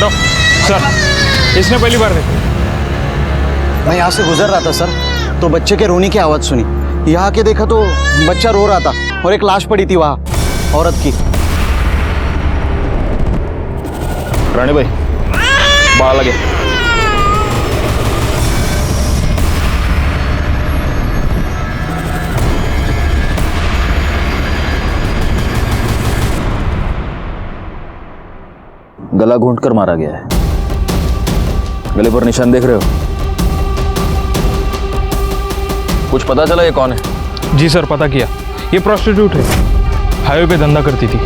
हटो सर, इसने पहली बार देखा। मैं यहाँ से गुजर रहा था सर, तो बच्चे के रोने की आवाज़ सुनी। यहाँ आके देखा तो बच्चा रो रहा था और एक लाश पड़ी थी वहाँ, औरत की। रानी भाई बाहर लगे। गला घोंटकर मारा गया है। गले पर निशान देख रहे हो? कुछ पता चला ये कौन है? जी सर, पता किया, ये प्रोस्टिट्यूट है, हाईवे पे धंधा करती थी।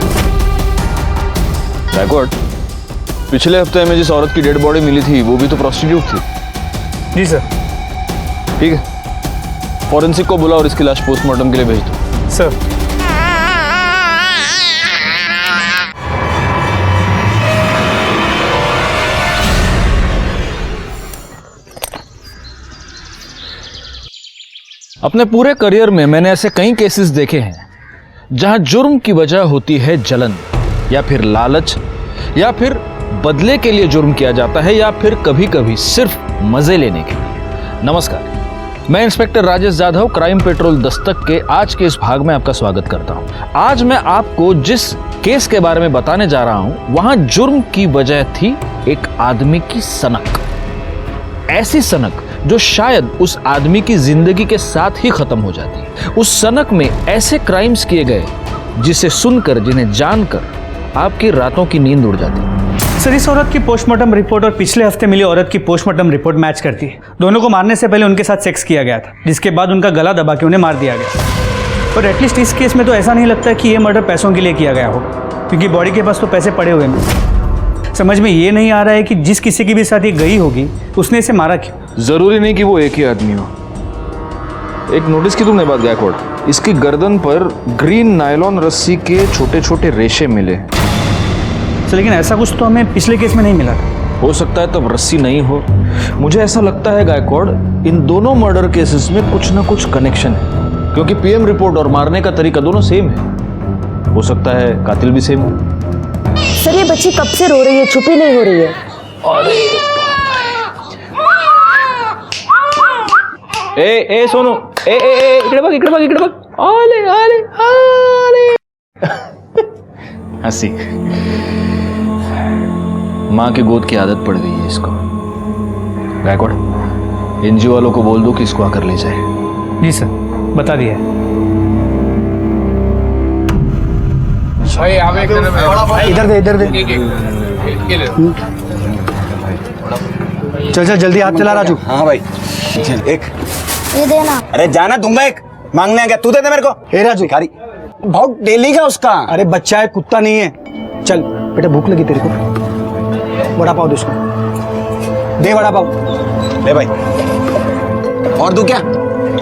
बैकवर्ड, पिछले हफ्ते में जिस औरत की डेड बॉडी मिली थी वो भी तो प्रोस्टिट्यूट थी। जी सर। ठीक है, फॉरेंसिक को बुला और इसकी लाश पोस्टमार्टम के लिए भेज दो। सर अपने पूरे करियर में मैंने ऐसे कई केसेस देखे हैं जहां जुर्म की वजह होती है जलन, या फिर लालच, या फिर बदले के लिए जुर्म किया जाता है, या फिर कभी कभी सिर्फ मजे लेने के लिए। नमस्कार, मैं inspector Rajesh Jadhav, crime petrol Dastak के आज के इस भाग में आपका स्वागत करता हूं। आज मैं आपको जिस केस के बारे में बताने जा रहा हूं, वहां जुर्म की वजह थी एक आदमी की सनक। ऐसी सनक जो शायद उस आदमी की जिंदगी के साथ ही खत्म हो जाती। उस सनक में ऐसे क्राइम्स किए गए जिसे सुनकर, जिन्हें जानकर आपकी रातों की नींद उड़ जाती। सर, इस औरत की पोस्टमार्टम रिपोर्ट और पिछले हफ्ते मिली औरत की पोस्टमार्टम रिपोर्ट मैच करती है। दोनों को मारने से पहले उनके साथ सेक्स किया गया था, जिसके बाद उनका गला दबा के उन्हें मार दिया गया। और एटलीस्ट इस केस में तो ऐसा नहीं लगता कि ये मर्डर पैसों के लिए किया गया हो, क्योंकि बॉडी के पास तो पैसे पड़े हुए हैं। समझ में ये नहीं आ रहा है कि जिस किसी की भी साथ ये गई होगी उसने इसे मारा क्यों। जरूरी नहीं कि वो एक ही आदमी हो। एक नोटिस की तुमने बात गायकवाड़, इसकी गर्दन पर ग्रीन नायलॉन रस्सी के छोटे छोटे रेशे मिले। सर, लेकिन ऐसा कुछ तो हमें पिछले केस में नहीं मिला था। हो सकता है तब रस्सी नहीं हो। मुझे ऐसा लगता है गायकवाड़, इन दोनों मर्डर केसेस में कुछ ना कुछ कनेक्शन है, क्योंकि पीएम रिपोर्ट और मारने का तरीका दोनों सेम है। हो सकता है कातिल भी सेम हो। सर, ये बच्ची कब से रो रही है, चुप ही नहीं हो रही है। ए सोनू, इकडे बघ, इकडे बघ, इकडे बघ। आले आले आले। हंसी। माँ की गोद की आदत पड़ गई है इसको। गायकवाड़, एनजीओ वालों को बोल दो कि इसको आकर ले जाए। जी सर, बता दिया। इधर दे, इधर दे। चल चल जल्दी, हाथ चला राजू। हाँ भाई, चल एक। ये देना। अरे जाना दूंगा, एक मांगने आ गया, तू दे दे मेरे को। हे राजू, भिखारी बहुत डेली का उसका। अरे बच्चा है, कुत्ता नहीं है। चल बेटा, भूख लगी तेरे को, वड़ा पाव दे उसको, दे वड़ा पाव। ले भाई, और दू क्या?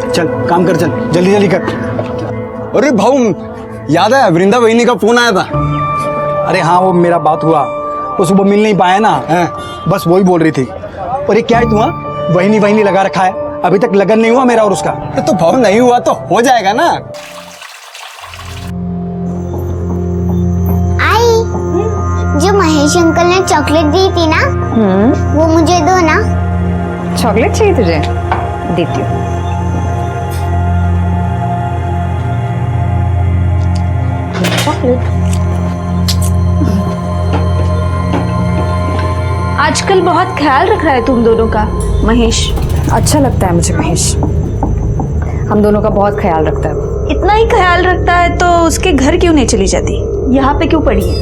चल काम कर, चल जल्दी जल्दी कर। अरे भाऊ, याद है वृंदा वहिनी का फोन आया था? अरे हाँ, वो मेरा बात हुआ, वो सुबह मिल नहीं पाया ना, बस वही बोल रही थी। और ये क्या है, तुम्हारा वहिनी वहिनी लगा रखा है, अभी तक लगन नहीं हुआ मेरा और उसका। तो भाव नहीं हुआ तो हो जाएगा ना। आई, जो महेश अंकल ने चॉकलेट दी थी ना, वो मुझे दो ना। चॉकलेट चाहिए तुझे? देती हूँ। चॉकलेट। आजकल बहुत ख्याल रख रहा है तुम दोनों का महेश। अच्छा लगता है मुझे महेश, हम दोनों का बहुत ख्याल रखता है। इतना ही ख्याल रखता है तो उसके घर क्यों नहीं चली जाती, यहाँ पे क्यों पड़ी है?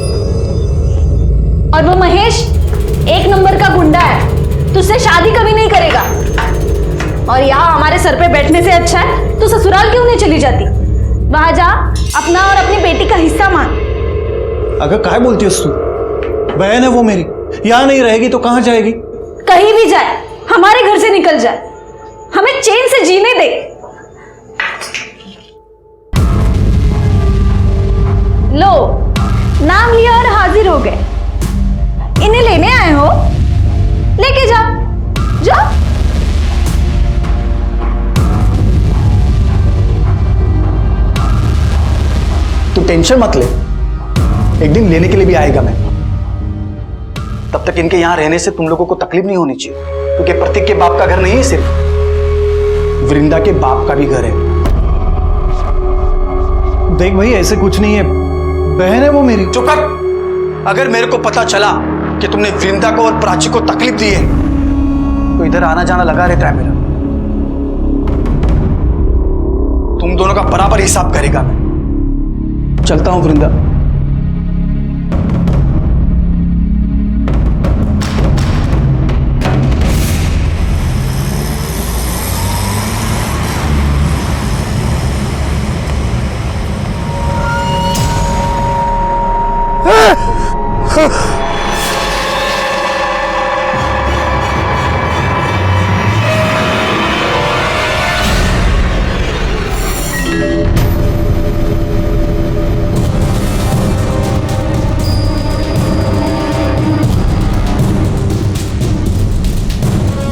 और वो महेश एक नंबर का गुंडा है, तुझसे शादी कभी नहीं करेगा। और यहाँ हमारे सर पे बैठने से अच्छा है तो ससुराल क्यों नहीं चली जाती? वहां जा, अपना और अपनी बेटी का हिस्सा मांग। अगर काय बोलती है तू? बहन है वो मेरी, यहाँ नहीं रहेगी तो कहाँ जाएगी? कहीं भी जाए, हमारे घर से निकल जाए, हमें चैन से जीने दे। लो, नाम लिया और हाजिर हो गए। इन्हें लेने आए हो, लेके जाओ, जाओ। तू टेंशन मत ले, एक दिन लेने के लिए भी आएगा मैं। तब तक इनके यहाँ रहने से तुम लोगों को तकलीफ नहीं होनी चाहिए, क्योंकि प्रतीक के बाप का घर नहीं है सिर्फ, वृंदा के बाप का भी घर है। देख भाई ऐसे कुछ नहीं है, बहन है वो मेरी। चुप कर। अगर मेरे को पता चला कि तुमने वृंदा को और प्राची को तकलीफ दी है तो इधर आना जाना लगा रहता है मेरा। तुम दोनों का बराबर हिसाब करेगा मैं। चलता हूं वृंदा।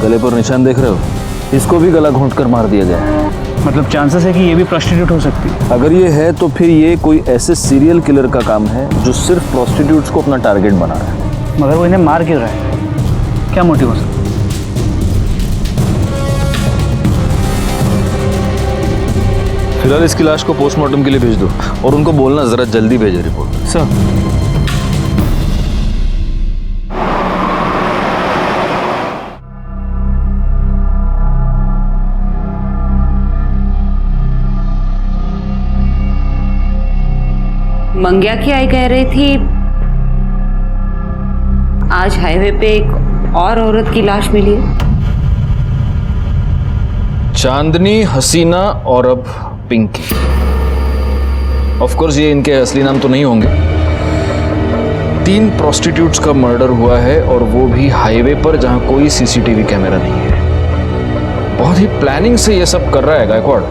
गले पर निशान देख रहे हो? इसको भी गला घोंट कर मार दिया गया है। मतलब चांसेस है कि ये भी प्रोस्टिट्यूट हो सकती है। अगर ये है तो फिर ये कोई ऐसे सीरियल किलर का काम है जो सिर्फ प्रोस्टिट्यूट्स को अपना टारगेट बना रहा है। मगर वो इन्हें मार क्यों रहा है? क्या मोटिव हो सकता है? फिलहाल इसकी लाश को पोस्टमार्टम के लिए भेज दो और उनको बोलना जरा जल्दी भेजे रिपोर्ट। सर, मंग्या की आई कह रही थी आज हाईवे पे एक और औरत की लाश मिली है। चांदनी, हसीना और अब पिंकी। ऑफ कोर्स ये इनके असली नाम तो नहीं होंगे। 3 प्रोस्टिट्यूट्स का मर्डर हुआ है और वो भी हाईवे पर जहां कोई सीसीटीवी कैमरा नहीं है। बहुत ही प्लानिंग से ये सब कर रहा है गायकवाड़।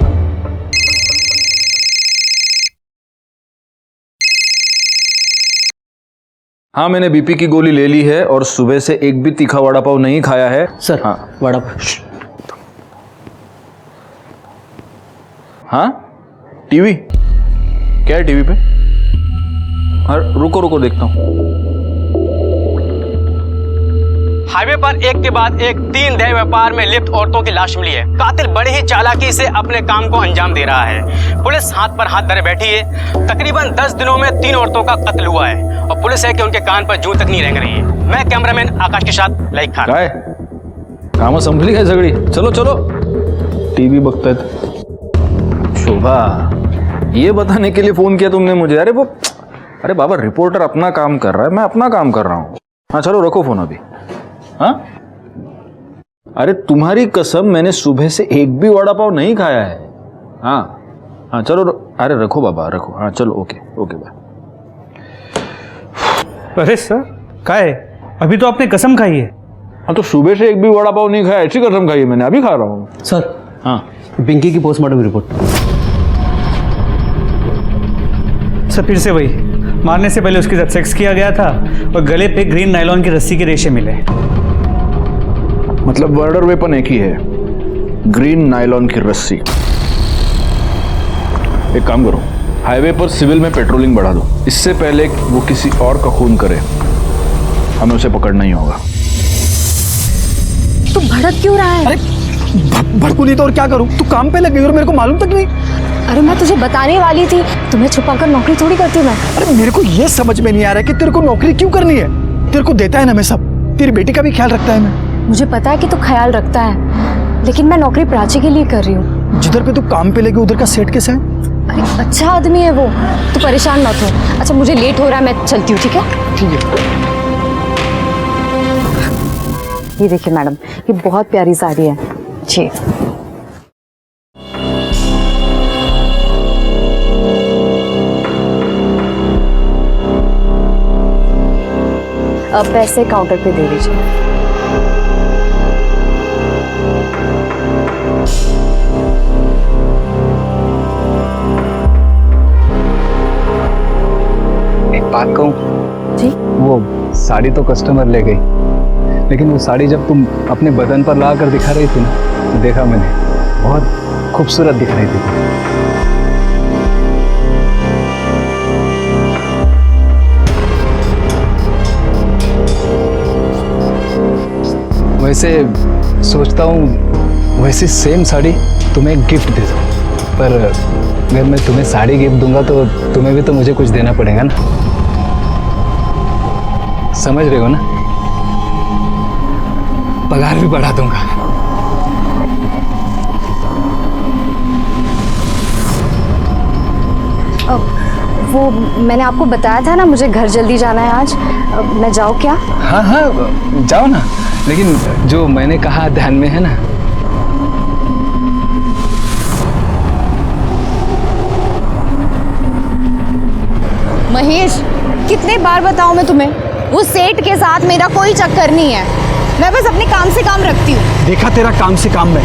हाँ, मैंने बीपी की गोली ले ली है और सुबह से एक भी तीखा वड़ा पाव नहीं खाया है। सर, हाँ वड़ा। हाँ, टीवी क्या है टीवी पे? हाँ, रुको रुको देखता हूँ। हाईवे पर एक के बाद एक 3 देह व्यापार में लिप्त औरतों की लाश मिली है। कातिल बड़ी ही चालाकी से अपने काम को अंजाम दे रहा है। पुलिस हाथ पर हाथ धरे बैठी है। तकरीबन 10 दिनों में 3 औरतों का कत्ल हुआ है और पुलिस है कि उनके कान पर जूं तक नहीं रेंग रही है। मैं कैमरामैन आकाश के साथ लाइक खान। काय काम संभली काय सगळी? चलो चलो, टीवी बघतायत। शोभा, ये बताने के लिए फोन किया तुमने मुझे? अरे बाबा, रिपोर्टर अपना काम कर रहा है, मैं अपना काम कर रहा हूँ। हाँ चलो, रखो फोन अभी। हाँ, अरे तुम्हारी कसम, मैंने सुबह से एक भी वड़ा पाव नहीं खाया है। हाँ हाँ चलो, अरे रखो बाबा, रखो। हाँ चलो, ओके ओके बाय। अरे सर, क्या है? अभी तो आपने कसम खाई है। हाँ तो सुबह से एक भी वड़ा पाव नहीं खाया, ऐसी कसम खाई है मैंने, अभी खा रहा हूँ। सर, हाँ, पिंकी की पोस्टमार्टम रिपोर्ट। सर, फिर से वही, मारने से पहले उसके साथ सेक्स किया गया था और गले पे ग्रीन नायलॉन की रस्सी के रेशे मिले। मतलब मर्डर वेपन एक ही है, ग्रीन नायलॉन की रस्सी। एक काम करो, हाईवे पर सिविल में पेट्रोलिंग बढ़ा दो। इससे पहले वो किसी और का खून करे, हमें उसे पकड़ना ही होगा। तू भड़क क्यों रहा है? अरे भड़कू नहीं तो और क्या करूं? तू काम पे लग गई और मेरे को मालूम तक नहीं। अरे मैं तुझे बताने वाली थी, तुम्हें छुपाकर नौकरी थोड़ी करती हूँ मैं। अरे मेरे को ये समझ में नहीं आ रहा है कि तेरे को नौकरी क्यों करनी है। तेरे को देता है ना मैं सब, तेरी बेटी का भी ख्याल रखता है मैं। मुझे पता है कि तू ख्याल रखता है, लेकिन मैं नौकरी प्राची के लिए कर रही हूँ। जिधर पे तू काम पे लगी उधर का सेट कैसा है? अरे अच्छा आदमी है वो, तू परेशान मत हो। अच्छा मुझे लेट हो रहा है, मैं चलती हूँ, ठीक है? ठीक है। ये देखिए मैडम, ये बहुत प्यारी साड़ी है जी। अब पैसे काउंटर पे दे दीजिए। एक बात कहूँ? जी? वो साड़ी तो कस्टमर ले गई, लेकिन वो साड़ी जब तुम अपने बदन पर ला कर दिखा रही थी ना, तो देखा मैंने, बहुत खूबसूरत दिख रही थी। वैसे सोचता हूँ वैसी सेम साड़ी तुम्हें एक गिफ्ट दे दूँ, पर अगर मैं तुम्हें साड़ी गिफ्ट दूंगा तो तुम्हें भी तो मुझे कुछ देना पड़ेगा ना, समझ रहे हो ना? पगार भी बढ़ा दूंगा। वो मैंने आपको बताया था ना, मुझे घर जल्दी जाना है आज। मैं जाऊँ क्या? हाँ हाँ जाओ ना, लेकिन जो मैंने कहा ध्यान में है ना? महेश, कितने बार बताऊं मैं तुम्हें, वो सेठ के साथ मेरा कोई चक्कर नहीं है। मैं बस अपने काम से काम रखती हूँ। देखा तेरा काम से काम में,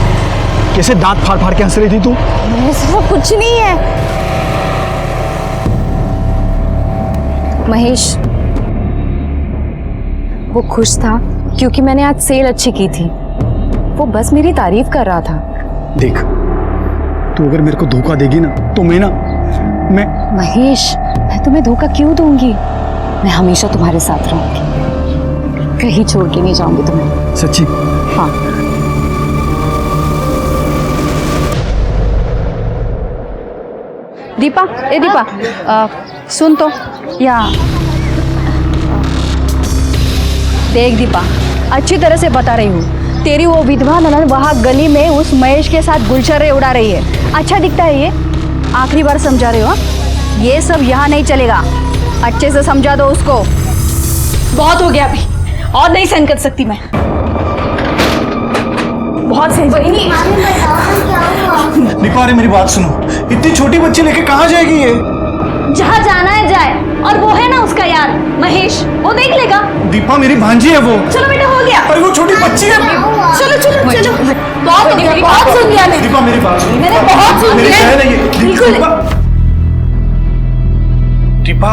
कैसे दांत फाड़ फाड़ के हंस रही थी तू। ऐसा कुछ नहीं है महेश। वो खुश था क्योंकि मैंने आज सेल अच्छी की थी। वो बस मेरी तारीफ कर रहा था। देख, तू अगर मेरे को धोखा देगी ना तो मैं महेश, मैं तुम्हें धोखा क्यों दूंगी? मैं हमेशा तुम्हारे साथ रहूंगी, कहीं छोड़ के नहीं जाऊंगी तुम्हें। सच्ची? हाँ। दीपा, ए दीपा, सुन तो, या देख दीपा, अच्छी तरह से बता रही हूँ, तेरी वो विधवा ननद वहाँ गली में उस महेश के साथ गुलछर्रे उड़ा रही है। अच्छा दिखता है ये? आखिरी बार समझा रही हो, ये सब यहाँ नहीं चलेगा। अच्छे से समझा दो उसको। बहुत हो गया अभी, और नहीं सहन कर सकती मैं। बहुत सही बनी। दीपा, अरे मेरी बात सुनो, इतनी छोटी बच्ची लेके कहाँ जाएगी ये? जहाँ जाना है जाए, और वो है ना उसका यार महेश, वो देख लेगा। दीपा मेरी भांजी है वो। चलो बेटा, हो गया। अरे वो छोटी बच्ची है। चलो चलो चलो, बहुत हो गया, बहुत सुन लिया मैंने। दीपा मेरी बात सुनो, मैंने बहुत सुन मेरी लिया। बहन है ये। बिल्कुल। दीपा,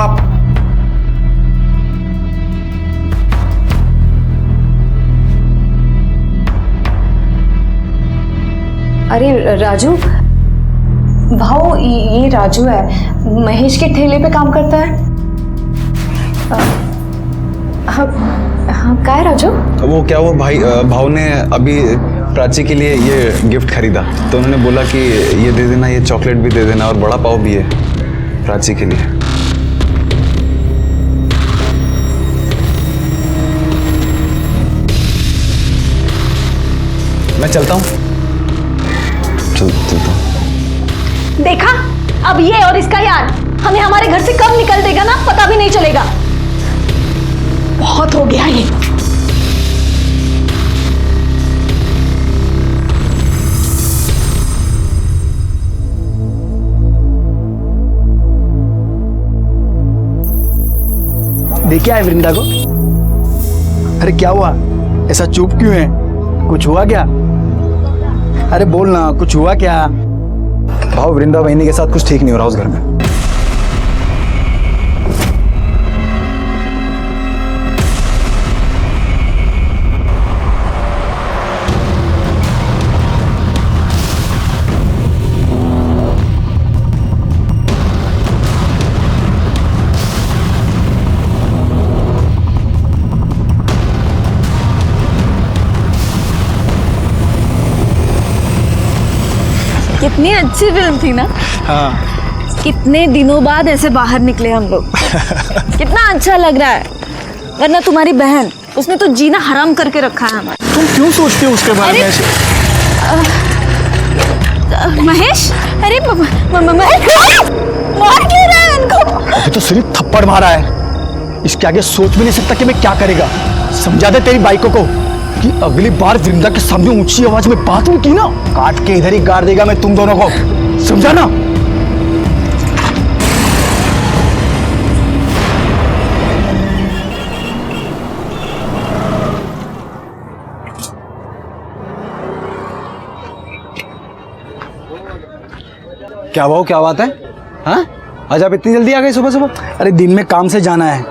अरे राजू, भाऊ, ये राजू है, महेश के ठेले पे काम करता है। हाँ, क्या है राजू? वो क्या, वो भाव ने अभी प्राची के लिए ये गिफ्ट खरीदा, तो उन्होंने बोला कि ये दे देना, ये चॉकलेट भी दे देना, और बड़ा पाव भी है प्राची के लिए। मैं चलता हूँ। चलता हूँ। देखा, अब ये और इसका यार हमें हमारे घर से कब निकल देगा ना, पता भी नहीं चलेगा। बहुत हो गया ये। देखा है वृंदा को? अरे क्या हुआ, ऐसा चुप क्यों है? कुछ हुआ क्या? अरे बोल ना, कुछ हुआ क्या? भाव, वृंदा वहिनी के साथ कुछ ठीक नहीं हो रहा उस घर में। कितनी अच्छी फिल्म थी ना। हाँ। कितने दिनों बाद ऐसे बाहर निकले हम लोग। कितना अच्छा लग रहा है। वरना तुम्हारी बहन, उसने तो जीना हराम करके रखा है हमारा। तुम क्यों सोचते हो उसके बारे में ऐसे? महेश, अरे महेश, मार क्यों रहा है उनको? अभी तो सिर्फ थप्पड़ मारा है, इसके आगे सोच भी नहीं सकता कि मैं क्या करेगा। समझा दे तेरी बाइकों को कि अगली बार वृंदा के सामने ऊंची आवाज में बात हुई की ना, काट के इधर ही गाड़ देगा मैं तुम दोनों को, समझा ना? क्या भाव, क्या बात है? हाँ, आज आप इतनी जल्दी आ गए सुबह सुबह? अरे दिन में काम से जाना है,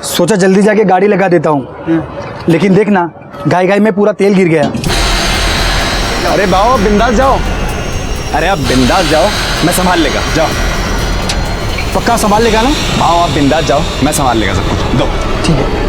सोचा जल्दी जाके गाड़ी लगा देता हूँ, लेकिन देखना गाय गाय में पूरा तेल गिर गया। अरे भाव, आप बिंदास जाओ। अरे आप बिंदास जाओ, मैं संभाल लेगा, जाओ। पक्का संभाल लेगा ना? भाव, आप बिंदास जाओ, मैं संभाल लेगा सब कुछ। दो। ठीक है।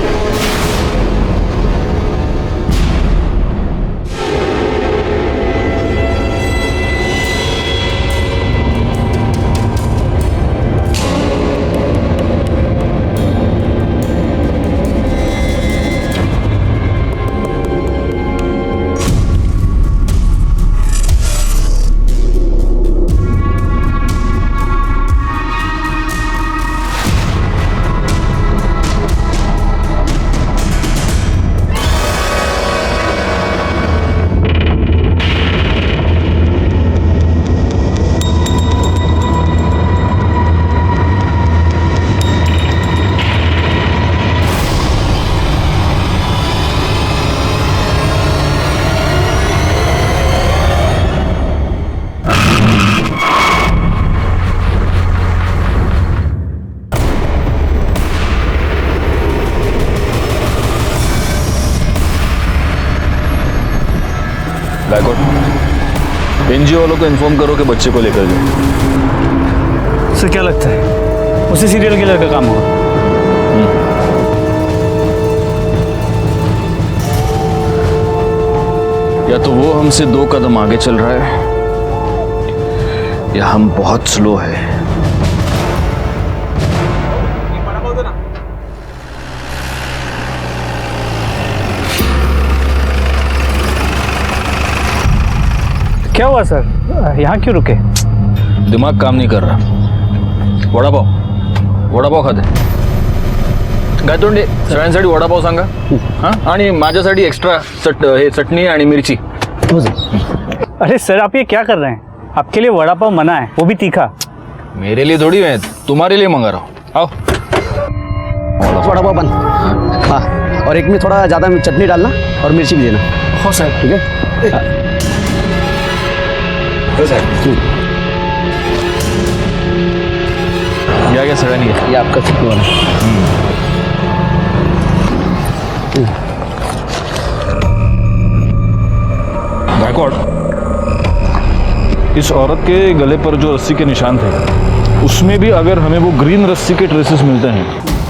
गायकवाड़, एनजीओ वालों को इन्फॉर्म करो कि बच्चे को लेकर जाओ। सर क्या लगता है उसी सीरियल किलर का काम होगा? या तो वो हमसे 2 कदम आगे चल रहा है या हम बहुत स्लो है। क्या हुआ सर, यहाँ क्यों रुके? दिमाग काम नहीं कर रहा। वडापाव खाते गायतोंडे सगळ्यांसाठी वडापाव सांगा हां, आणि माझ्यासाठी एक्स्ट्रा हे चटणी आणि मिरची। अरे सर आप ये क्या कर रहे हैं? आपके लिए वड़ा पाव मना है, वो भी तीखा। मेरे लिए थोड़ी है, तुम्हारे लिए मंगा रहा हूँ। आओ वड़ा पाव बन। हाँ, और एक में थोड़ा ज़्यादा चटनी डालना और मिर्ची भी देना। हो साहब, ठीक है। क्या सगळ्यांनी ये आपका चटनी वाला। गायकवाड़, इस औरत के गले पर जो रस्सी के निशान थे उसमें भी अगर हमें वो ग्रीन रस्सी के ट्रेसेस मिलते हैं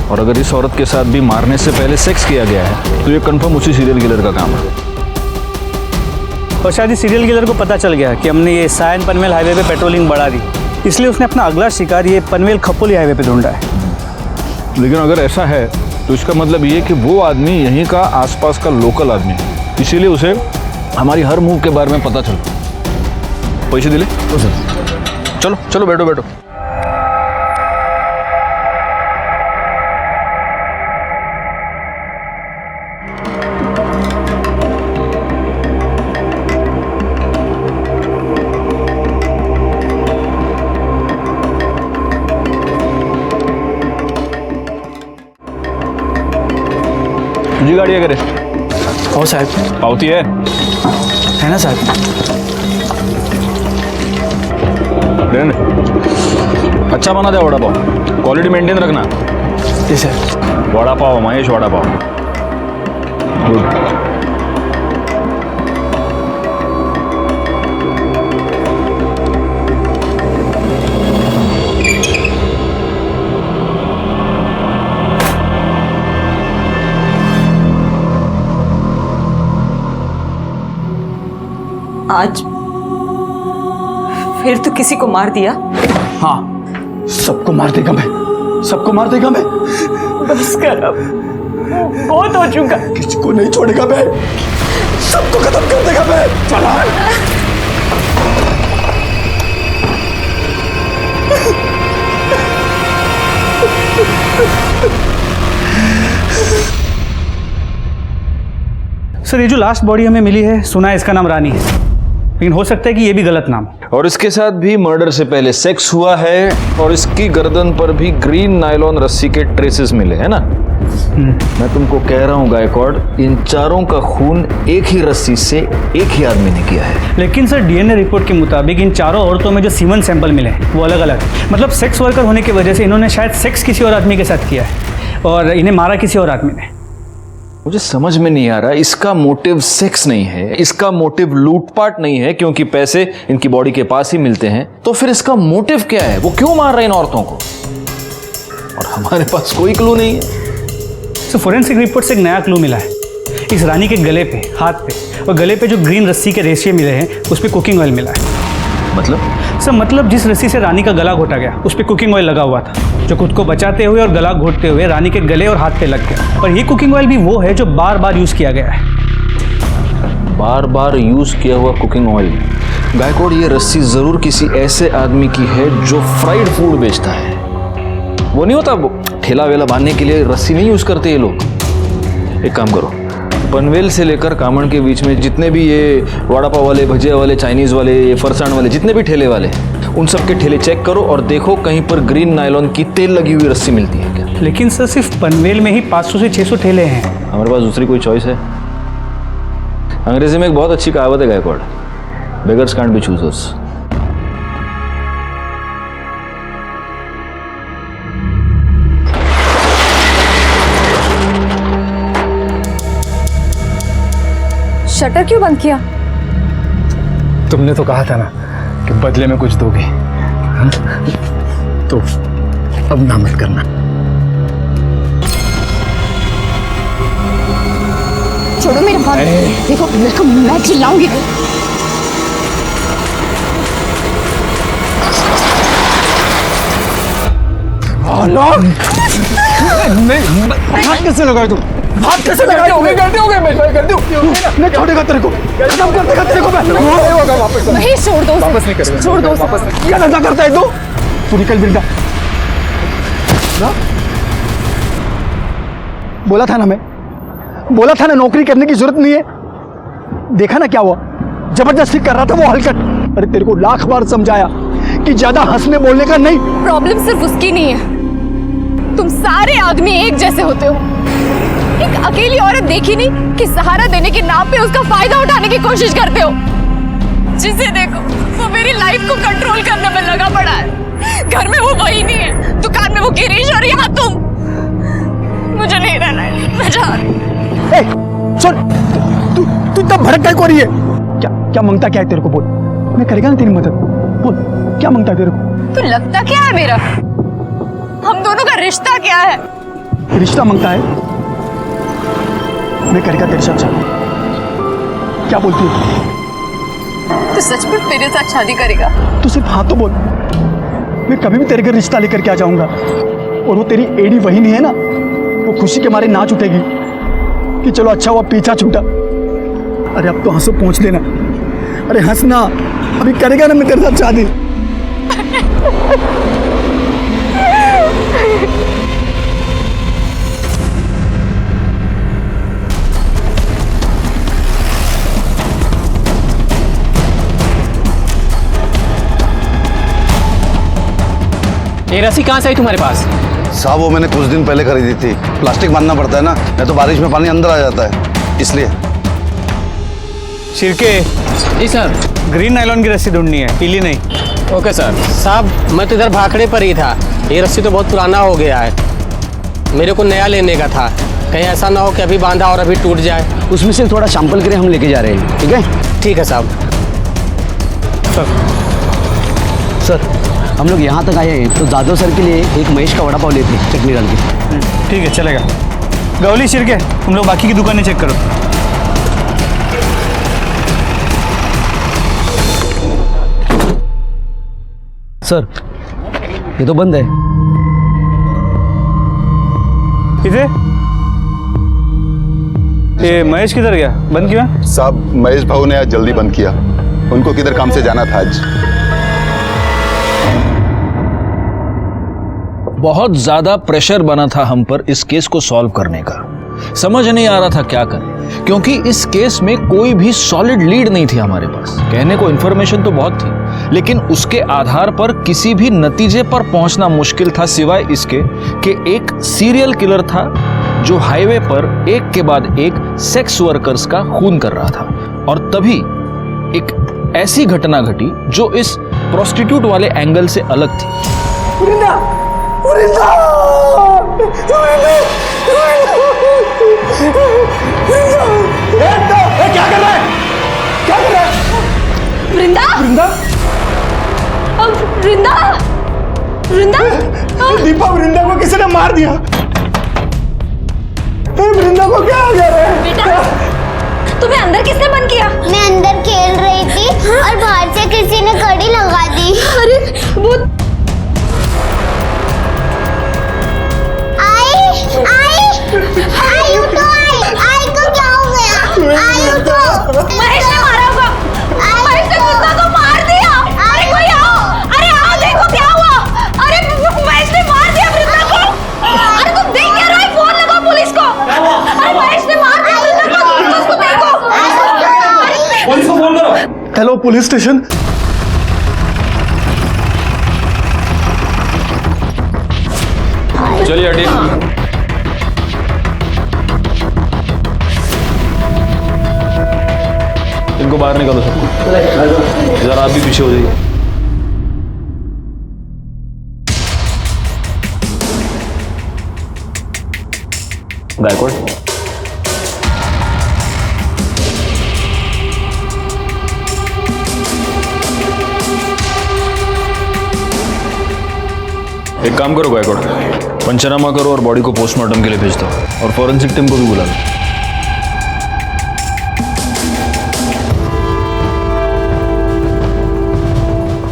और अगर इस औरत के साथ भी मारने से पहले सेक्स किया गया है तो ये कंफर्म उसी सीरियल किलर का काम है। और शायद इस सीरियल किलर को पता चल गया कि हमने ये सायन पनवेल हाईवे पे पेट्रोलिंग बढ़ा दी, इसलिए उसने अपना अगला शिकार ये पनवेल खपोली हाईवे पे ढूंढा है। लेकिन अगर ऐसा है तो इसका मतलब ये कि वो आदमी यहीं का आसपास का लोकल आदमी है, इसीलिए उसे हमारी हर मूव के बारे में पता चलता। पैसे दिले? चलो चलो बैठो बैठो। तुझी गाड़ी है करे? हो साहब। पावती है ना साहब? अच्छा बना दे वड़ा पाव, क्वालिटी मेंटेन रखना। जी सर। वड़ा पाव महेश, वड़ा पाव। गुड। आज फिर तो किसी को मार दिया? हाँ, सबको मार देगा मैं, सबको मार देगा मैं। बस कर अब, बहुत हो चुका। किसी को नहीं छोड़ेगा मैं, सबको खत्म कर देगा मैं। चला। सर ये जो लास्ट बॉडी हमें मिली है, सुना है इसका नाम रानी है, लेकिन हो सकता है कि ये भी गलत नाम हो। और इसके साथ भी मर्डर से पहले सेक्स हुआ है और इसकी गर्दन पर भी ग्रीन नायलॉन रस्सी के ट्रेसेस मिले हैं ना। मैं तुमको कह रहा हूँ गायकवाड़, इन चारों का खून एक ही रस्सी से एक ही आदमी ने किया है। लेकिन सर डीएनए रिपोर्ट के मुताबिक इन चारों औरतों में जो सीमन सैंपल मिले हैं वो अलग अलग, मतलब सेक्स वर्कर होने की वजह से इन्होंने शायद सेक्स किसी और आदमी के साथ किया है और इन्हें मारा किसी और आदमी ने। मुझे समझ में नहीं आ रहा, इसका मोटिव सेक्स नहीं है, इसका मोटिव लूटपाट नहीं है क्योंकि पैसे इनकी बॉडी के पास ही मिलते हैं, तो फिर इसका मोटिव क्या है? वो क्यों मार रहे हैं इन औरतों को? और हमारे पास कोई क्लू नहीं है। तो फोरेंसिक रिपोर्ट से एक नया क्लू मिला है। इस रानी के गले पे, हाथ पे और गले पे जो ग्रीन रस्सी के रेशे मिले हैं उस पर कुकिंग ऑयल मिला है। मतलब? सर मतलब जिस रस्सी से रानी का गला घोटा गया उस पर कुकिंग ऑयल लगा हुआ था, जो खुद को बचाते हुए और गला घोटते हुए रानी के गले और हाथ पे लग गया। और ये कुकिंग ऑयल भी वो है जो बार बार यूज़ किया गया है। बार बार यूज किया हुआ कुकिंग ऑयल। गायकवाड़, ये रस्सी जरूर किसी ऐसे आदमी की है जो फ्राइड फूड बेचता है। वो नहीं होता, ठेला वेला बांधने के लिए रस्सी नहीं यूज करते ये लोग। एक काम करो, पनवेल से लेकर कामण के बीच में जितने भी ये वड़ा पाव वाले, भजिया वाले, चाइनीज़ वाले, ये फरसाण वाले, जितने भी ठेले वाले, उन सब के ठेले चेक करो और देखो कहीं पर ग्रीन नायलॉन की तेल लगी हुई रस्सी मिलती है क्या। लेकिन सर सिर्फ पनवेल में ही 500 से 600 ठेले हैं। हमारे पास दूसरी कोई चॉइस है? अंग्रेजी में एक बहुत अच्छी कहावत है Gaikwad, beggars can't be choosers. Shutter क्यों बंद किया? तुमने तो कहा था ना कि बदले में कुछ दोगे, हाँ? तो अब ना मत करना। छोड़ो मेरे हाथ, देखो मेरे को, मैं चिल्लाऊंगी। हाथ कैसे लगाए तुम? हाथ कैसे लगाए? गलती हो गई, मैं कर दूं। मैं छोड़ेगा तेरे को, खत्म कर देगा तेरे को मैं। महेश छोड़ दो, वापस नहीं करेगा, छोड़ दो। वापस नहीं। क्या धंधा करता है तू निकल वृंदा। बोला था ना, मैं बोला था ना नौकरी करने की जरूरत नहीं है। देखा ना क्या हुआ, जबरदस्ती कर रहा था वो हलकट। अरे तेरे को लाख बार समझाया कि ज्यादा हंसने बोलने का नहीं। प्रॉब्लम सिर्फ उसकी नहीं है, तुम सारे आदमी एक जैसे होते हो। एक अकेली औरत देखी नहीं कि सहारा देने के नाम पे उसका फायदा उठाने की कोशिश करते हो। जिसे देखो वो मेरी लाइफ को कंट्रोल करने में लगा पड़ा है। घर में वो वही नहीं है, दुकान में वो गिरीश और यहाँ तुम। मुझे नहीं रहना है, मैं जा रही हूँ। सुन, तू इतना भड़क क्या हो रही है? क्या मांगता क्या है तेरे को? बोल, मैं करेगा ना तेरी मदद। बोल, क्या मांगता है तेरे को? तो लगता क्या है मेरा? हम दोनों का रिश्ता क्या है? रिश्ता मांगता है? मैं करेगा तेरे साथ शादी। क्या बोलती है? तू सचमुच मेरे साथ शादी करेगा? तू सिर्फ हाँ तो बोल, मैं कभी भी तेरे घर रिश्ता लेकर के आ जाऊंगा। और वो तेरी एडी वही नहीं है ना, वो खुशी के मारे नाच उठेगी कि चलो अच्छा हुआ पीछा छूटा। अरे अब तो हंसो पहुंच लेना। अरे हंसना, अभी करेगा ना मैं तेरे साथ शादी। ये रस्सी कहाँ से आई तुम्हारे पास? साहब वो मैंने कुछ दिन पहले खरीदी थी। प्लास्टिक बांधना पड़ता है ना, नहीं तो बारिश में पानी अंदर आ जाता है, इसलिए। शिरके, जी सर। ग्रीन नायलॉन की रस्सी ढूंढनी है, पीली नहीं। Okay sir. साहब मैं तो इधर भाखड़े पर ही था, ये रस्सी तो बहुत पुराना हो गया है, मेरे को नया लेने का था। कहीं ऐसा ना हो कि अभी बांधा और अभी टूट जाए। उसमें से थोड़ा सैंपल के लिए हम लेके जा रहे हैं, ठीक है? ठीक है साहब। सर, हम लोग यहाँ तक आए हैं तो जादव सर के लिए एक महेश का वड़ा पाव लेते हैं, चटनी डाल के। ठीक है, चलेगा। गौली, शिरके, तुम लोग बाकी की दुकानें चेक करो। सर, ये तो बंद है। किसे? ये महेश किधर गया? बंद क्यों है? साहब महेश भाऊ ने आज जल्दी बंद किया, उनको किधर काम से जाना था आज। बहुत ज्यादा प्रेशर बना था हम पर इस केस को सॉल्व करने का। समझ नहीं आ रहा था क्या करें, क्योंकि इस केस में कोई भी सॉलिड लीड नहीं थी हमारे पास। कहने को इन्फॉर्मेशन तो बहुत थी, लेकिन उसके आधार पर किसी भी नतीजे पर पहुंचना मुश्किल था, सिवाय इसके कि एक सीरियल किलर था जो हाईवे पर एक के बाद एक सेक्स वर्कर्स का खून कर रहा था। और तभी एक ऐसी घटना घटी जो इस प्रोस्टिट्यूट वाले एंगल से अलग थी। क्या कर रहा है? क्या कर रहा है? वृंदा, वृंदा, वृंदा, वृंदा। दीपा, वृंदा को किसी ने मार दिया। वृंदा को क्या हो गया रे? बेटा, तुम्हें अंदर किसने बंद किया? मैं अंदर खेल रही थी और बाहर से किसी ने कड़ी लगा दी। अरे वो आई उठो, आई को क्या हो गया? आई उठो। महेश ने मारा होगा। महेश ने वृंदा को मार दिया। अरे कोई आओ, अरे आओ, देखो क्या हुआ। अरे महेश ने मार दिया वृंदा को। अरे तुम देख क्या रहे हो? फोन लगाओ पुलिस को। अरे महेश ने मार दिया वृंदा को, उसको देखो। पुलिस को फोन करो। Hello police station. चलिए हटिए। इनको बाहर निकालो सबको। जरा आप भी पीछे हो जाइए। बैकवर्ड। एक काम करो गायकवाड़, पंचनामा करो और बॉडी को पोस्टमार्टम के लिए भेज दो और फॉरेंसिक टीम को भी बुला लो।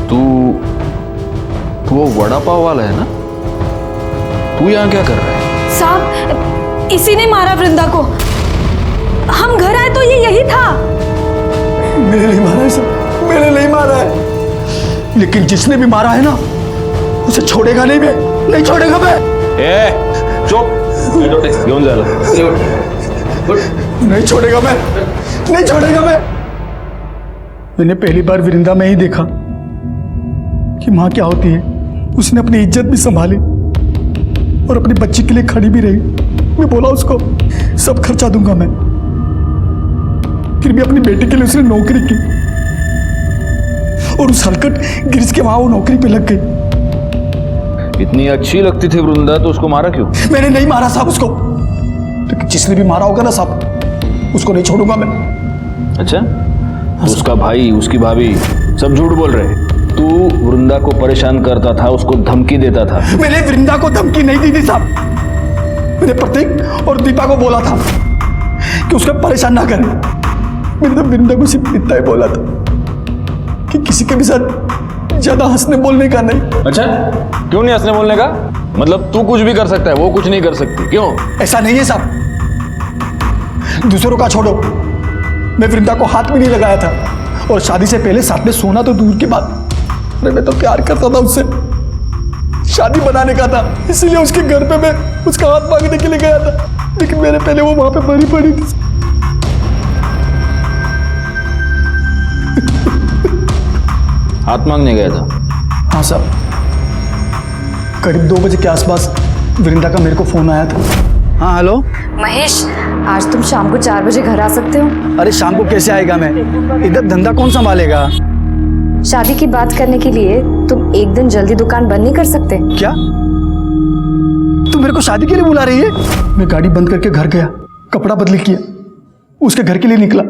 तू वो वड़ा पाव वाला है ना? तू यहाँ क्या कर रहा है? साहब, इसी ने मारा वृंदा को। हम घर आए तो ये यही था। मैंने नहीं मारा है सर, मैंने नहीं मारा है। लेकिन जिसने भी मारा है ना, उसे छोड़ेगा नहीं मैं, नहीं छोड़ेगा मैं। चुप, घेऊन जायला। नहीं छोड़ेगा मैं, नहीं छोड़ेगा मैं। मैंने पहली बार वृंदा में ही देखा कि माँ क्या होती है। उसने अपनी इज्जत भी संभाली और अपनी बच्ची के लिए खड़ी भी रही। मैं बोला उसको सब खर्चा दूंगा मैं, फिर भी अपनी बेटी के लिए उसने नौकरी की और उस हलकट गिरीश के वहां वो नौकरी पे लग गई। इतनी अच्छी लगती थी वृंदा तो उसको मारा क्यों? मैंने नहीं मारा साहब उसको, लेकिन जिसने भी मारा होगा ना साहब, उसको नहीं छोड़ूंगा मैं। अच्छा, तो उसका भाई, उसकी भाभी सब झूठ बोल रहे। तू वृंदा को परेशान करता था, उसको धमकी देता था। मैंने वृंदा को धमकी नहीं दी थी साहब। मैंने प्रतीक और दीपा को बोला था कि उसको परेशान ना करें। मैंने तो वृंदा को सिर्फ इतना ही बोला था कि किसी के भी साथ ज्यादा हंसने बोलने का नहीं। अच्छा, क्यों नहीं हंसने बोलने का? मतलब तू कुछ भी कर सकता है, वो कुछ नहीं कर सकती, क्यों? ऐसा नहीं है साहब, दूसरों का छोड़ो, मैं वृंदा को हाथ भी नहीं लगाया था और शादी से पहले साथ में सोना तो दूर की बात। अरे मैं तो प्यार करता था उससे, शादी बनाने का था, इसीलिए उसके घर पे मैं उसका हाथ मांगने के लिए गया था। लेकिन मेरे पहले वो वहां पे मरी पड़ी थी। हाथ मांगने गया था? हाँ साहब, करीब 2 बजे के आसपास वृंदा का मेरे को फोन आया था। हाँ हेलो महेश, आज तुम शाम को 4 बजे घर आ सकते हो? अरे शाम को कैसे आएगा मैं, इधर धंधा कौन संभालेगा? शादी की बात करने के लिए तुम एक दिन जल्दी दुकान बंद नहीं कर सकते? क्या तू मेरे को शादी के लिए बुला रही है? मैं गाड़ी बंद करके घर गया, कपड़ा बदली किया, उसके घर के लिए निकला।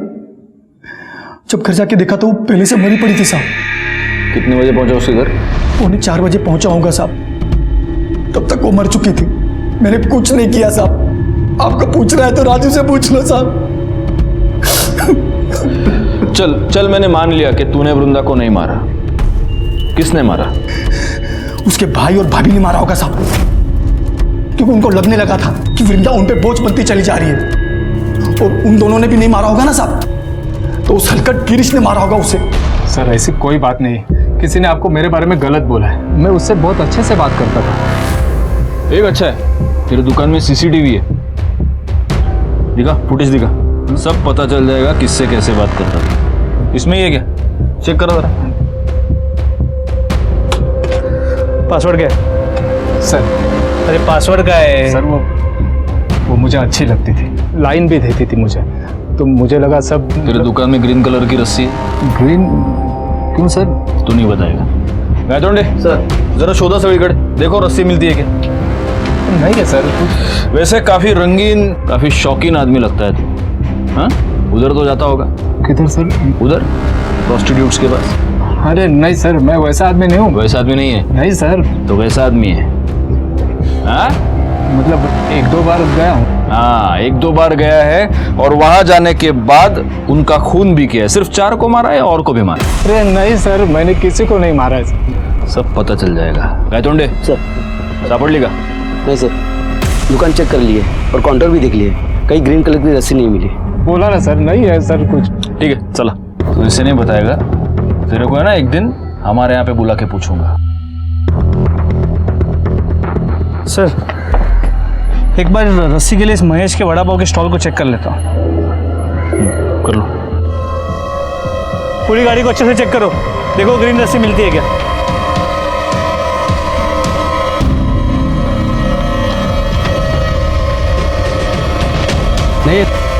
जब घर जाके देखा तो वो पहले से मरी पड़ी थी साहब। कितने बजे पहुंचा उसके घर? 3:45 बजे पहुंचा होगा साहब। तब तक वो मर चुकी थी। मैंने कुछ नहीं किया साहब। आपको पूछ रहा है तो राजू से पूछ लो साहब। चल चल, मैंने मान लिया कि तूने वृंदा को नहीं मारा। किसने मारा? उसके भाई और भाभी ने मारा होगा साहब, क्योंकि उनको लगने लगा था कि वृंदा उन पे बोझ बनती चली जा रही है। और उन दोनों ने भी नहीं मारा होगा ना साहब, तो उस हलकट गिरीश ने मारा होगा उसे। सर ऐसी कोई बात नहीं, किसी ने आपको मेरे बारे में गलत बोला है। मैं उससे बहुत अच्छे से बात करता था। एक अच्छा है, तेरे दुकान में सीसीटीवी है, दिखा, फुटेज दिखा, सब पता चल जाएगा किससे कैसे बात करता था। इसमें ये क्या, चेक करो जरा। पासवर्ड क्या है? सर, अरे पासवर्ड क्या है? सर वो मुझे अच्छी लगती थी, लाइन भी देती थी मुझे, तो मुझे लगा सब। तेरे दुकान में ग्रीन कलर की रस्सी है? ग्रीन क्यों सर? तू नहीं बताएगा। गायतोंडे सर, जरा शोधा सगळीकडे, देखो रस्सी मिलती है क्या? नहीं है सर। वैसे काफी रंगीन, काफी शौकीन आदमी लगता है तू। हाँ, उधर तो जाता होगा। किधर सर? उधर प्रोस्टिट्यूट्स के पास। अरे नहीं सर, मैं वैसा आदमी नहीं हूँ। वैसा आदमी नहीं है? नहीं सर। तो वैसा आदमी है? हाँ, मतलब 1-2 बार गया हूँ। हाँ, 1-2 बार गया है और वहां जाने के बाद उनका खून भी किया है। सिर्फ 4 को मारा है, और को भी मारा? अरे नहीं सर, मैंने किसी को नहीं मारा है। सब पता चल जाएगा। गायतोंडे सर, सापड़ लेगा? नहीं सर, दुकान चेक कर लिए और काउंटर भी देख लिए, कहीं ग्रीन कलर की रस्सी नहीं मिली। बोला ना सर, नहीं है सर कुछ। ठीक है, चला। तो इसे नहीं बताएगा, तेरे को है ना एक दिन हमारे यहाँ पे बुला के पूछूंगा। सर, एक बार रस्सी के लिए इस महेश के वड़ा पाव के स्टॉल को चेक कर लेता हूँ। कर लो। पूरी गाड़ी को अच्छे से चेक करो, देखो ग्रीन रस्सी मिलती है क्या।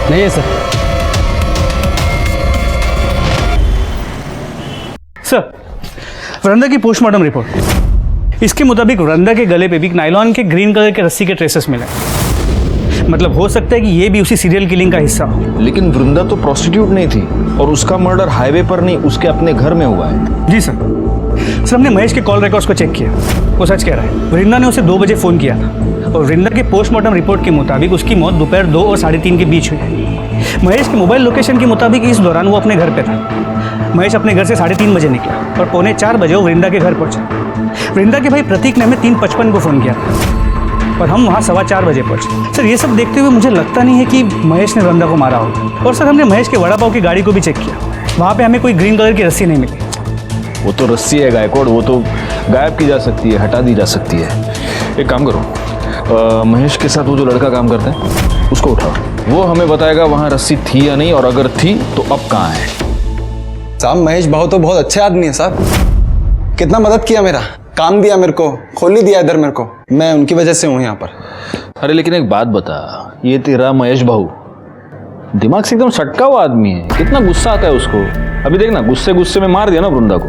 नहीं है सर। सर, वृंदा की पोस्टमार्टम रिपोर्ट, इसके मुताबिक वृंदा के गले पे भी नायलॉन के ग्रीन कलर के रस्सी के ट्रेसेस मिले। मतलब हो सकता है कि ये भी उसी सीरियल किलिंग का हिस्सा हो। लेकिन वृंदा तो प्रोस्टिट्यूट नहीं थी और उसका मर्डर हाईवे पर नहीं, उसके अपने घर में हुआ है। जी सर, सर हमने महेश के कॉल रिकॉर्ड्स को चेक किया, वो सच कह रहा है। वृंदा ने उसे 2 बजे फ़ोन किया था और वृंदा के पोस्टमार्टम रिपोर्ट के मुताबिक उसकी मौत दोपहर 2 और 3:30 के बीच हुई है। महेश के मोबाइल लोकेशन के मुताबिक इस दौरान वो अपने घर पे था। महेश अपने घर से 3:30 बजे निकला और 3:45 बजे वो वृंदा के घर पहुंचा। वृंदा के भाई प्रतीक ने हमें 3:55 को फ़ोन किया था और हम वहाँ 4:15 बजे पहुंचे। सर ये सब देखते हुए मुझे लगता नहीं है कि महेश ने वृंदा को मारा होगा। और सर हमने महेश के वड़ा पाव की गाड़ी को भी चेक किया, वहाँ पे हमें कोई ग्रीन कलर की रस्सी नहीं मिली। वो तो रस्सी है गायकवाड़, वो तो गायब की जा सकती है, हटा दी जा सकती है। एक काम करो, महेश के साथ वो जो लड़का काम करता है उसको उठाओ, वो हमें बताएगा वहाँ रस्सी थी या नहीं, और अगर थी तो अब कहाँ है। साहब महेश भाव तो बहुत अच्छे आदमी है साहब, कितना मदद किया, मेरा काम दिया, मेरे को खोल ही दिया इधर मेरे को, मैं उनकी वजह से हूँ यहाँ पर। अरे लेकिन एक बात बता, ये तेरा महेश भाऊ दिमाग से एकदम सटका हुआ आदमी है, कितना गुस्सा आता है उसको। अभी देखना, गुस्से गुस्से में मार दिया ना वृंदा को।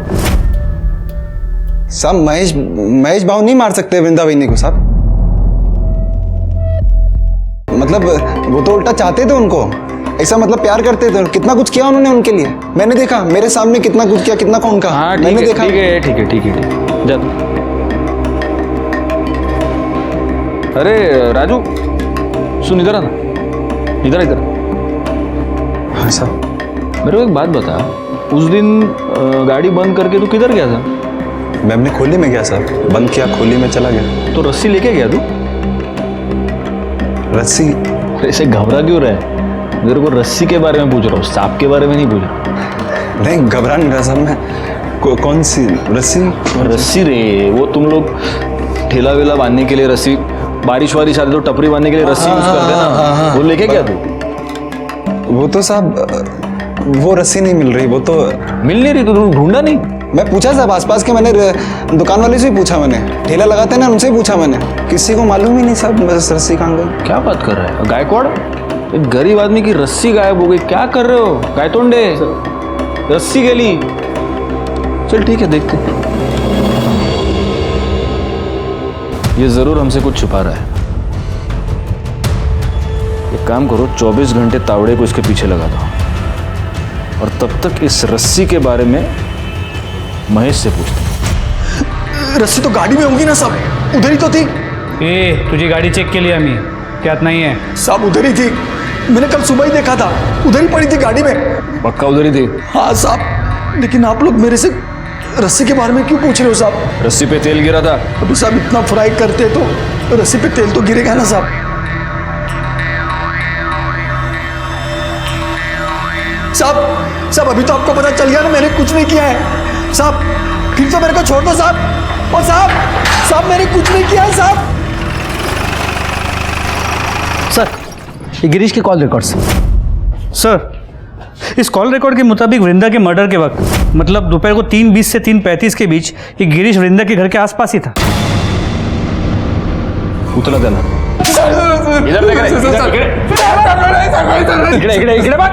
साहब महेश भाव नहीं मार सकते वृंदा वहीनी को साहब, मतलब वो तो उल्टा चाहते थे उनको, ऐसा मतलब प्यार करते थे। कितना कुछ किया उन्होंने उनके लिए, मैंने देखा मेरे सामने कितना कुछ किया, कितना कौन का। हाँ मैंने देखा। ठीक है जा तू। अरे राजू सुन, इधर आना, इधर। हाँ साहब। मेरे को एक बात बता, उस दिन गाड़ी बंद करके तू किधर गया था? मैं अपने खोली में गया साहब, बंद किया, खोली में चला गया। तो रस्सी लेके गया तू? रस्सी? ऐसे घबरा क्यों रहा है? मेरे को रस्सी के बारे में पूछ रहा हूँ, सांप के बारे में नहीं पूछ रहा। नहीं घबरा नहीं रहा साहब मैं। कौन सी रस्सी? रस्सी रे, वो तुम लोग ठेला वेला बांधने के लिए रस्सी, बारिश वारिश आती तो टपरी बांधने के लिए रस्सी यूज करते हैं ना, वो लेके गया तू? वो तो साहब वो रस्सी नहीं मिल रही, वो तो मिल नहीं रही, तो ढूंढा नहीं? मैं पूछा साहब आसपास के, मैंने दुकान वाले से ही पूछा, मैंने ठेला लगाते हैं ना उनसे ही पूछा मैंने, किसी को मालूम ही नहीं साहब बस रस्सी कहाँ गई। क्या बात कर रहा है गायकवाड़, एक गरीब आदमी की रस्सी गायब हो गई, क्या कर रहे हो गायतोंडे? रस्सी गली, चल ठीक है देखते। ये जरूर हमसे कुछ छुपा रहा है। एक काम करो, 24 घंटे तावड़े को इसके पीछे लगा दो और तब तक इस रस्सी के बारे में महेश से पूछते। रस्सी तो गाड़ी में होंगी ना साहब, उधर ही तो थी। तुझी गाड़ी चेक के लिए हमें क्या इतना ही है साहब? उधर ही थी, मैंने कल सुबह ही देखा था, उधर ही पड़ी थी गाड़ी में। पक्का उधर ही थी? हाँ साहब, लेकिन आप लोग मेरे से रस्सी के बारे में क्यों पूछ रहे हो साहब? रस्सी पे तेल गिरा था। अभी साहब इतना फ्राई करते तो रस्सी पे तेल तो गिरेगा ना साहब। साहब अभी तो आपको पता चल गया ना मैंने कुछ नहीं किया है साहब, फिर तो मेरे को छोड़ दो साहब। और साहब मैंने कुछ नहीं किया है साहब। सर ये गिरीश के कॉल रिकॉर्ड्स। सर इस कॉल रिकॉर्ड के मुताबिक वृंदा के मर्डर के वक्त, मतलब दोपहर को 3:20 से 3:35 के बीच, ये गिरीश वृंदा के घर के आसपास ही था। उतला देना इधर देख रहे, इकडे बात।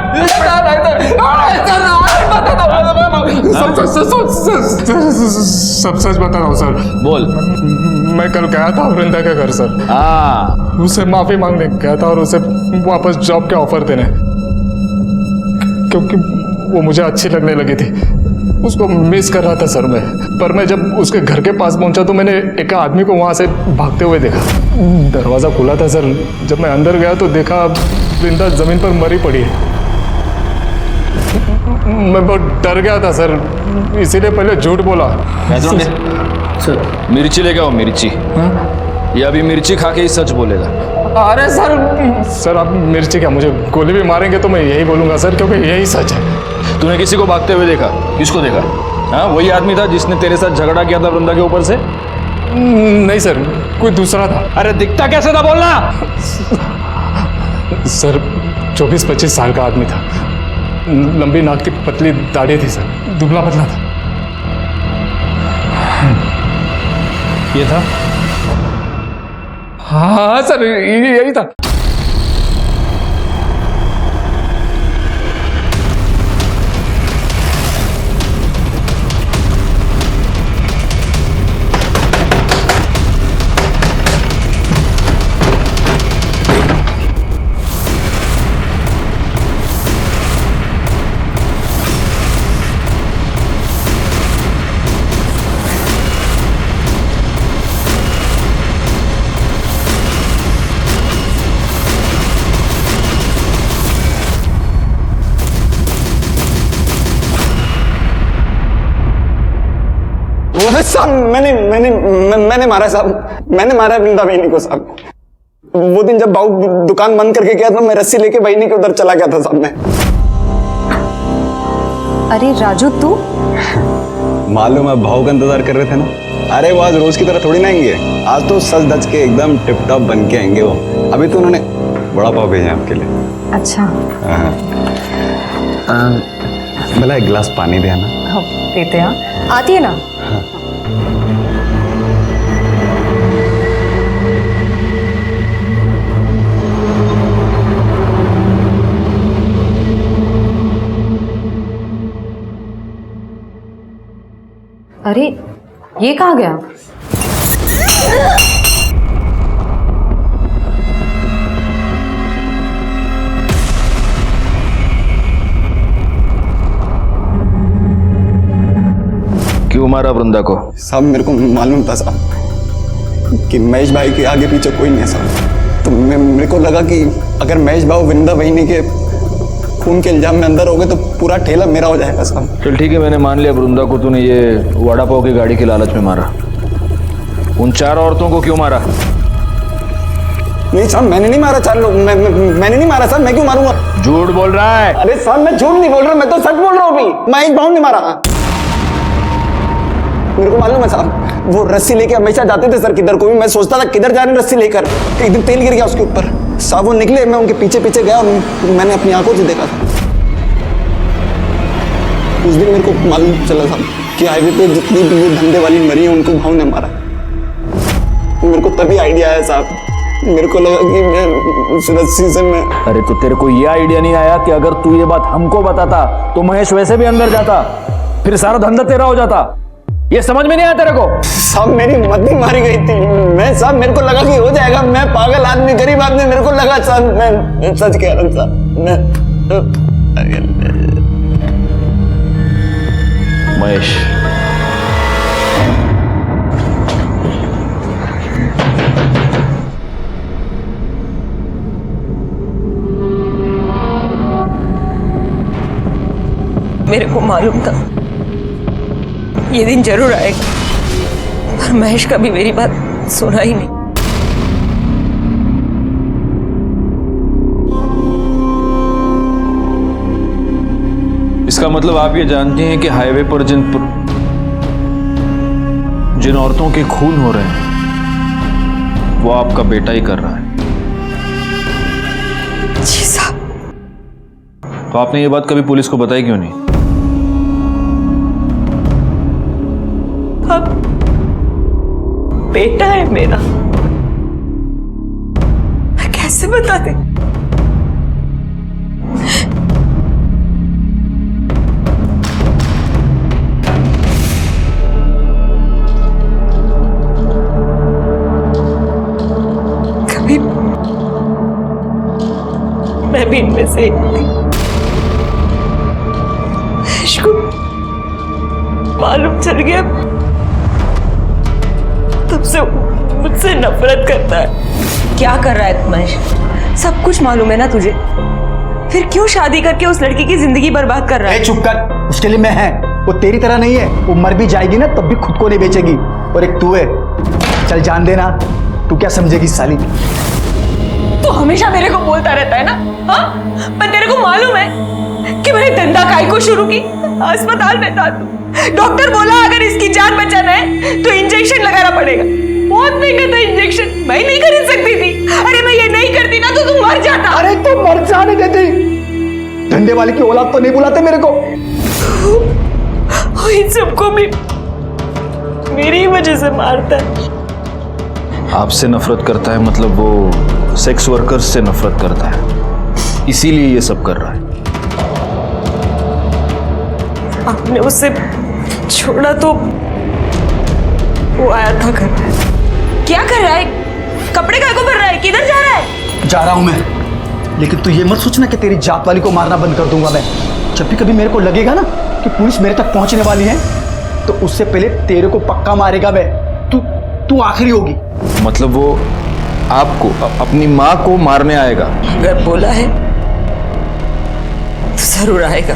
सब सच बता रहा हूँ सर। बोल। मैं कल गया था वृंदा के घर सर। हाँ, उसे माफी मांगने गया था और उसे वापस जॉब के ऑफर देने, क्योंकि वो मुझे अच्छी लगने लगी थी, उसको मिस कर रहा था सर मैं। पर मैं जब उसके घर के पास पहुंचा तो मैंने एक आदमी को वहां से भागते हुए देखा। दरवाज़ा खुला था सर, जब मैं अंदर गया तो देखा वृंदा जमीन पर मरी पड़ी है। मैं बहुत डर गया था सर, इसीलिए पहले झूठ बोला। सर मिर्ची लेके आओ, मिर्ची। ये अभी मिर्ची खा के ही सच बोलेगा। अरे सर आप मिर्ची क्या, मुझे गोली भी मारेंगे तो मैं यही बोलूंगा सर, क्योंकि यही सच है। तूने किसी को भागते हुए देखा? किसको देखा? हाँ वही आदमी था जिसने तेरे साथ झगड़ा किया था वृंदा के ऊपर से? नहीं सर, कोई दूसरा था। अरे दिखता कैसे था बोलना। सर 24-25 साल का आदमी था, लंबी नाक की पतली दाढ़ी थी सर, दुबला पतला था। ये था? हाँ सर यही था। अरे साहब मैंने मारा साहब, मैंने मारा वृंदा बहनी को साहब। वो दिन जब बाबू दुकान बंद करके गया था, मैं रस्सी लेके बहनी के उधर चला गया था साहब मैं। अरे राजू तू मालूम है भाव का इंतजार कर रहे थे ना। अरे वो आज रोज की तरह थोड़ी ना आएंगे, आज तो सज धज के एकदम टिप टॉप बन के आएंगे वो। अभी तो उन्होंने बड़ा पाव भेजा आपके लिए। अच्छा भला एक गिलास पानी दे ना। हाँ, देते हैं, आती है ना। अरे ये कहाँ गया? क्यों मारा वृंदा को? साहब मेरे को मालूम था साहब कि महेश भाई के आगे पीछे कोई नहीं है साहब। तो मेरे को लगा कि अगर महेश भाई वृंदा बहनी के खून के इल्जाम में अंदर हो गए तो पूरा ठेला मेरा हो जाएगा साहब। चल ठीक है, मैंने मान लिया वृंदा को तूने ये वड़ा पाव की गाड़ी की लालच में मारा। उन 4 औरतों को क्यों मारा? नहीं साहब मैंने नहीं मारा 4 लोग, मैंने नहीं मारा साहब। मैं क्यों मारूंगा? झूठ बोल रहा है। अरे साहब मैं झूठ नहीं बोल रहा, मैं तो सच बोल रहा हूँ। अभी महेश भाव ने मारा। मेरे को मालूम है साहब, वो रस्सी लेके हमेशा जाते थे सर किधर को भी। मैं सोचता था किधर जा रहे हैं रस्सी लेकर, एक दिन तेल गिर गया उसके ऊपर साहब। वो निकले, मैं उनके पीछे पीछे गया और मैंने अपनी आंखों से देखा था। उस दिन मेरे को मालूम चला साहब कि हाईवे पे जितनी भी वो धंधे वाली मरी है उनको भाव ने मारा। मेरे को तभी आइडिया आया साहब। मेरे को लगा कि मैं उस रस्सी से मैं। अरे तो तेरे को ये आइडिया नहीं आया कि अगर तू ये बात हमको बताता तो महेश वैसे भी अंदर जाता, फिर सारा धंधा तेरा हो जाता? ये समझ में नहीं आया तेरे को? साहब मेरी मद्दी मारी गई थी। मैं साहब मेरे को लगा कि हो जाएगा। मैं पागल आदमी, गरीब आदमी, मेरे को लगा साहब। मैं सच कह रहा हूँ साहब। महेश, मेरे को मालूम था ये दिन जरूर आएगा, पर महेश कभी मेरी बात सुना ही नहीं। इसका मतलब आप ये जानती हैं कि हाईवे पर जिन औरतों के खून हो रहे हैं वो आपका बेटा ही कर रहा है। जी साहब। तो आपने ये बात कभी पुलिस को बताई क्यों नहीं? अब बेटा है मेरा, मैं कैसे बता दे? कभी मैं भी इनमें से एक थी। इसको मालूम चल गया, तब से मुझसे नफरत करता है। क्या कर रहा है महेश? सब कुछ मालूम है ना तुझे, फिर क्यों शादी करके उस लड़की की जिंदगी बर्बाद कर रहा है? चुप कर, उसके लिए मैं है, वो तेरी तरह नहीं है। वो मर भी जाएगी ना तब भी खुद को नहीं बेचेगी। और एक तू है, चल जान देना, तू क्या समझेगी साली? तू हमेशा मेरे को बोलता रहता है ना, हाँ? पर तेरे को मालूम है कि मैंने धंधा काय को शुरू की? अस्पताल में था तू, डॉक्टर बोला अगर इसकी जान बचाना है तो इंजेक्शन लगाना पड़ेगा। बहुत महंगा था इंजेक्शन, मैं नहीं खरीद सकती थी। अरे मैं ये नहीं करती ना तो तू मर जाता। अरे तो मर जाने देती, धंधे वाले की औलाद तो नहीं बुलाते मेरे को। इन सबको भी मेरी वजह से मारता है। आपसे नफरत करता है मतलब वो सेक्स वर्कर्स से नफरत करता है, इसीलिए ये सब कर रहा है। आपने उसे छोड़ा तो वो आया था घर। क्या कर रहा है? कपड़े काय को भर रहा है? किधर जा रहा है? जा रहा हूं मैं, लेकिन तू ये मत सोचना कि तेरी जात वाली को मारना बंद कर दूंगा मैं। जब भी कभी मेरे को लगेगा ना कि पुलिस मेरे तक पहुंचने वाली है तो उससे पहले तेरे को पक्का मारेगा मैं। तू आखिरी होगी। मतलब वो आपको अपनी माँ को मारने आएगा? अगर बोला है तो जरूर आएगा।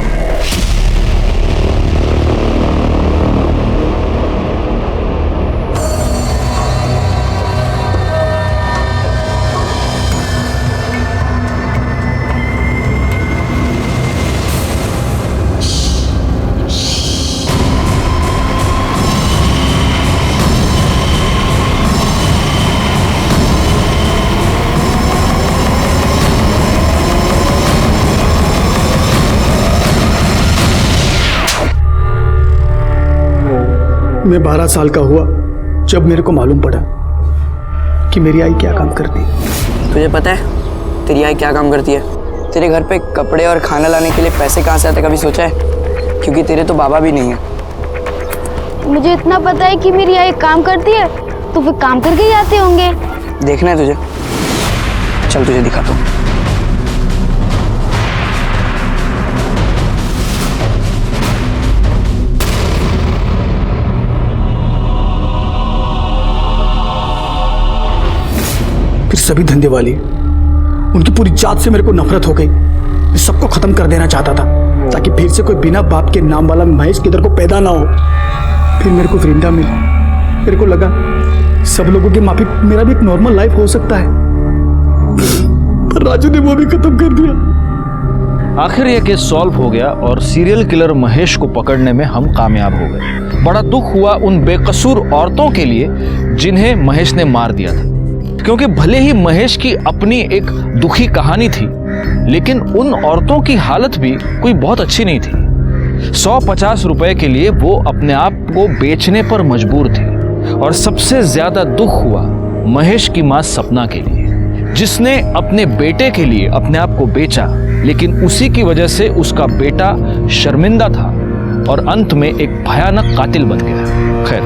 मैं 12 साल का हुआ जब मेरे को मालूम पड़ा कि मेरी आई क्या काम करती है। तुझे पता है तेरी आई क्या काम करती है? तेरे घर पे कपड़े और खाना लाने के लिए पैसे कहाँ से आते, कभी सोचा है? क्योंकि तेरे तो बाबा भी नहीं है। मुझे इतना पता है कि मेरी आई काम करती है, तो फिर काम करके ही आते होंगे। देखना है तुझे? चल तुझे दिखाता हूँ। फिर सभी धंधे वाली, उनकी पूरी जात से मेरे को नफरत हो गई। मैं सबको खत्म कर देना चाहता था ताकि फिर से कोई बिना बाप के नाम वाला महेश किधर को पैदा ना हो। फिर मेरे को वृंदा मिली। मेरे को लगा सब लोगों की माफी मेरा भी एक नॉर्मल लाइफ हो सकता है, पर राजू ने वो भी खत्म कर दिया। आखिर यह केस सॉल्व हो गया और सीरियल किलर महेश को पकड़ने में हम कामयाब हो गए। बड़ा दुख हुआ उन बेकसूर औरतों के लिए जिन्हें महेश ने मार दिया था, क्योंकि भले ही महेश की अपनी एक दुखी कहानी थी, लेकिन उन औरतों की हालत भी कोई बहुत अच्छी नहीं थी। 150 रुपए के लिए वो अपने आप को बेचने पर मजबूर थी। और सबसे ज्यादा दुख हुआ महेश की मां सपना के लिए, जिसने अपने बेटे के लिए अपने आप को बेचा, लेकिन उसी की वजह से उसका बेटा शर्मिंदा था और अंत में एक भयानक कातिल बन गया। खैर,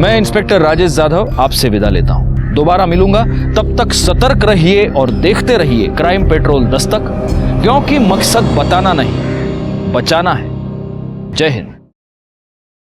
मैं इंस्पेक्टर राजेश जाधव आपसे विदा लेता हूं। दोबारा मिलूंगा, तब तक सतर्क रहिए और देखते रहिए क्राइम पेट्रोल दस्तक, क्योंकि मकसद बताना नहीं, बचाना है। जय हिंद।